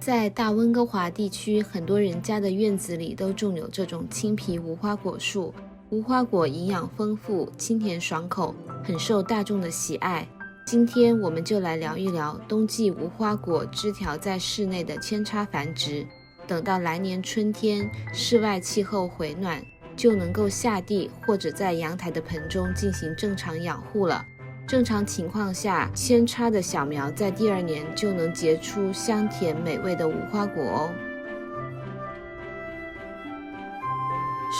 在大温哥华地区，很多人家的院子里都种有这种青皮无花果树。无花果营养丰富，清甜爽口，很受大众的喜爱。今天我们就来聊一聊冬季无花果枝条在室内的扦插繁殖。等到来年春天，室外气候回暖，就能够下地或者在阳台的盆中进行正常养护了。正常情况下，扦插的小苗在第2年就能结出香甜美味的无花果哦。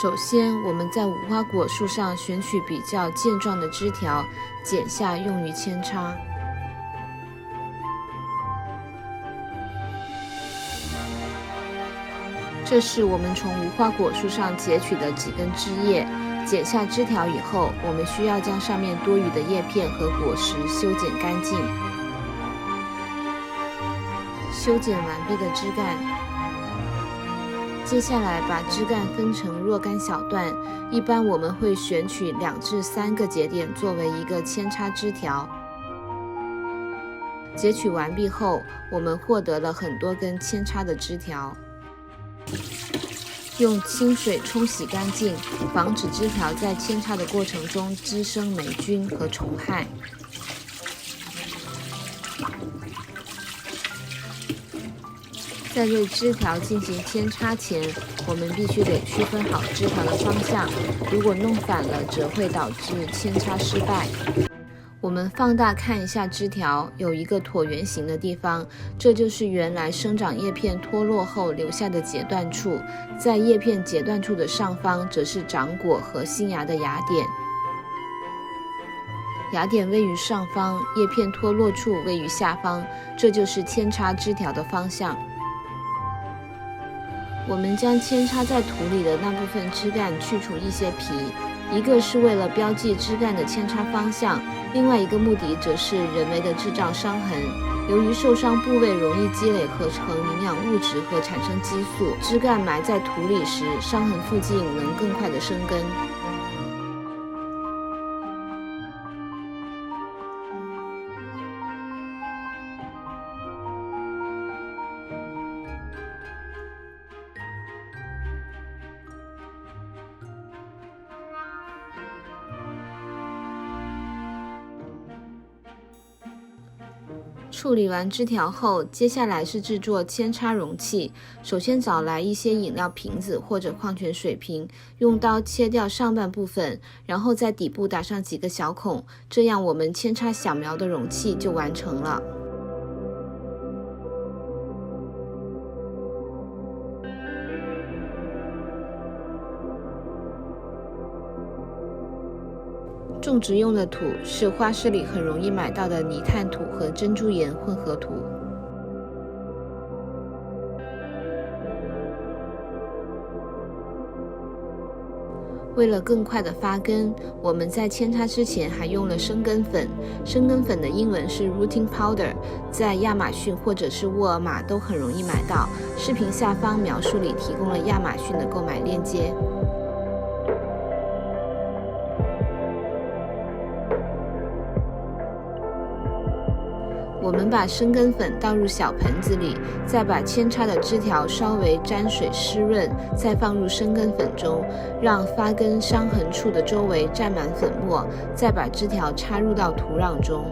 首先，我们在无花果树上选取比较健壮的枝条，剪下用于扦插。这是我们从无花果树上截取的几根枝叶。剪下枝条以后，我们需要将上面多余的叶片和果实修剪干净。修剪完毕的枝干，接下来把枝干分成若干小段，一般我们会选取2至3个节点作为一个扦插枝条。截取完毕后，我们获得了很多根扦插的枝条。用清水冲洗干净，防止枝条在扦插的过程中滋生霉菌和虫害。在对枝条进行扦插前，我们必须得区分好枝条的方向，如果弄反了，则会导致扦插失败。我们放大看一下枝条，有一个椭圆形的地方，这就是原来生长叶片脱落后留下的截断处。在叶片截断处的上方，则是长果和新芽的芽点。芽点位于上方，叶片脱落处位于下方，这就是扦插枝条的方向。我们将扦插在土里的那部分枝干去除一些皮，一个是为了标记枝干的扦插方向，另外一个目的则是人为的制造伤痕。由于受伤部位容易积累合成营养物质和产生激素，枝干埋在土里时，伤痕附近能更快地生根。处理完枝条后，接下来是制作扦插容器。首先找来一些饮料瓶子或者矿泉水瓶，用刀切掉上半部分，然后在底部打上几个小孔，这样我们扦插小苗的容器就完成了。种植用的土是花市里很容易买到的泥炭土和珍珠岩混合土。为了更快的发根，我们在扦插之前还用了生根粉。生根粉的英文是 rooting powder， 在亚马逊或者是沃尔玛都很容易买到。视频下方描述里提供了亚马逊的购买链接。我们把生根粉倒入小盆子里，再把扦插的枝条稍微沾水湿润，再放入生根粉中，让发根伤痕处的周围沾满粉末，再把枝条插入到土壤中。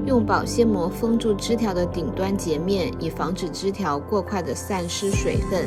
用保鲜膜封住枝条的顶端截面，以防止枝条过快地散失水分。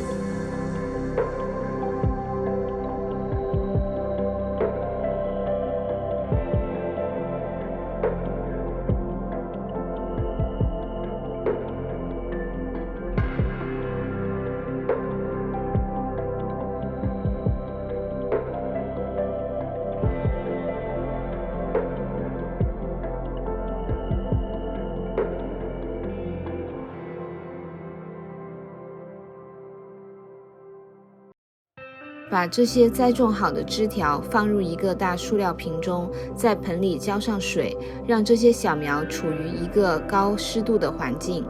把这些栽种好的枝条放入一个大塑料瓶中，在盆里浇上水，让这些小苗处于一个高湿度的环境。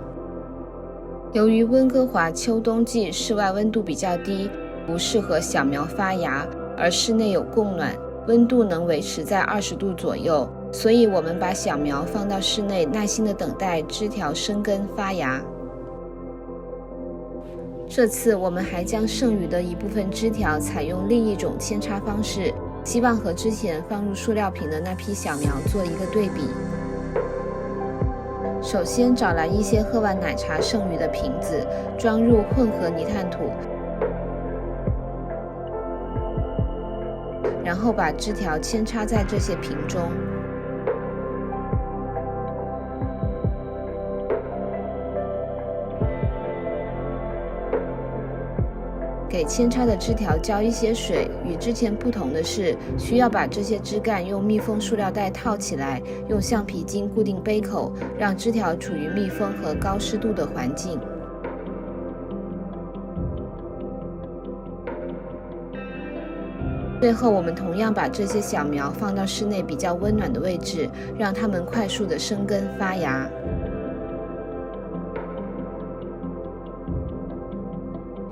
由于温哥华秋冬季室外温度比较低，不适合小苗发芽，而室内有供暖，温度能维持在20度左右，所以我们把小苗放到室内，耐心地等待枝条生根发芽。这次我们还将剩余的一部分枝条采用另一种扦插方式，希望和之前放入塑料瓶的那批小苗做一个对比。首先找来一些喝完奶茶剩余的瓶子，装入混合泥炭土，然后把枝条扦插在这些瓶中。给扦插的枝条浇一些水，与之前不同的是，需要把这些枝干用密封塑料袋套起来，用橡皮筋固定杯口，让枝条处于密封和高湿度的环境。最后，我们同样把这些小苗放到室内比较温暖的位置，让它们快速的生根发芽。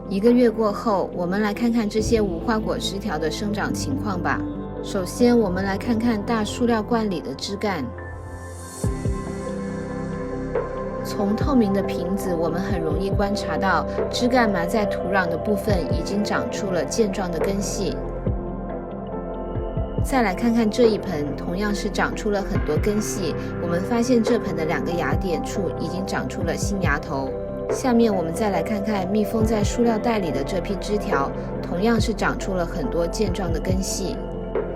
1个月过后，我们来看看这些无花果枝条的生长情况吧。首先，我们来看看大塑料罐里的枝干。从透明的瓶子，我们很容易观察到枝干埋在土壤的部分已经长出了健壮的根系。再来看看这一盆，同样是长出了很多根系，我们发现这盆的2个芽点处已经长出了新芽头。下面我们再来看看密封在塑料袋里的这批枝条，同样是长出了很多健壮的根系。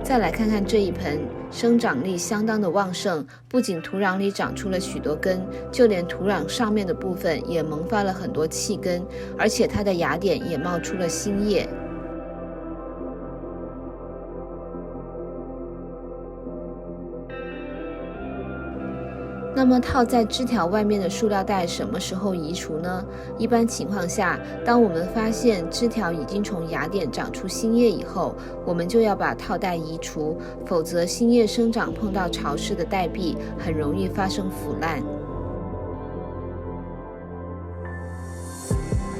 再来看看这一盆，生长力相当的旺盛，不仅土壤里长出了许多根，就连土壤上面的部分也萌发了很多气根，而且它的芽点也冒出了新叶。那么套在枝条外面的塑料袋什么时候移除呢？一般情况下，当我们发现枝条已经从芽点长出新叶以后，我们就要把套袋移除，否则新叶生长碰到潮湿的袋壁，很容易发生腐烂。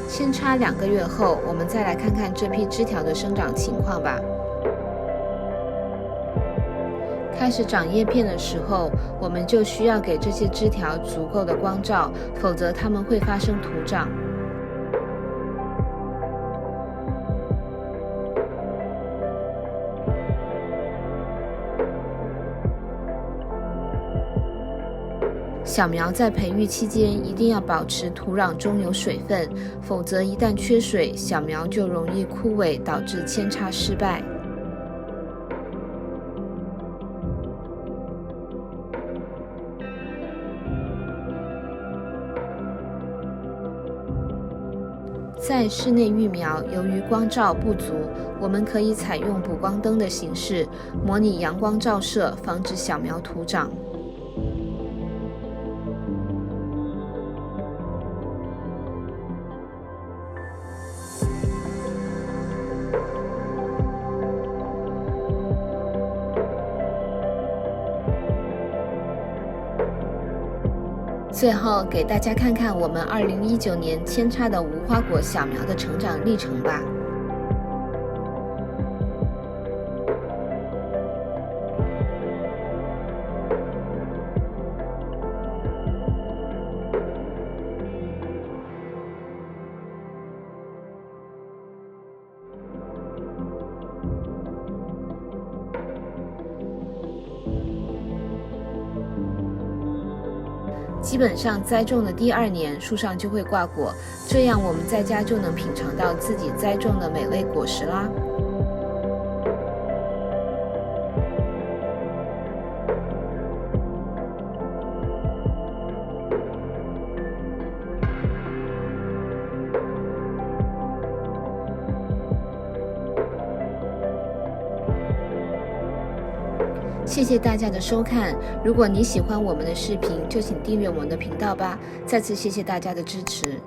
扦插2个月后，我们再来看看这批枝条的生长情况吧。开始长叶片的时候，我们就需要给这些枝条足够的光照，否则它们会发生徒长。小苗在培育期间一定要保持土壤中有水分，否则一旦缺水，小苗就容易枯萎，导致扦插失败。在室内育苗，由于光照不足，我们可以采用补光灯的形式，模拟阳光照射，防止小苗徒长。最后给大家看看我们2019年扦插的无花果小苗的成长历程吧。基本上栽种的第2年，树上就会挂果，这样我们在家就能品尝到自己栽种的美味果实啦。谢谢大家的收看，如果你喜欢我们的视频，就请订阅我们的频道吧。再次谢谢大家的支持。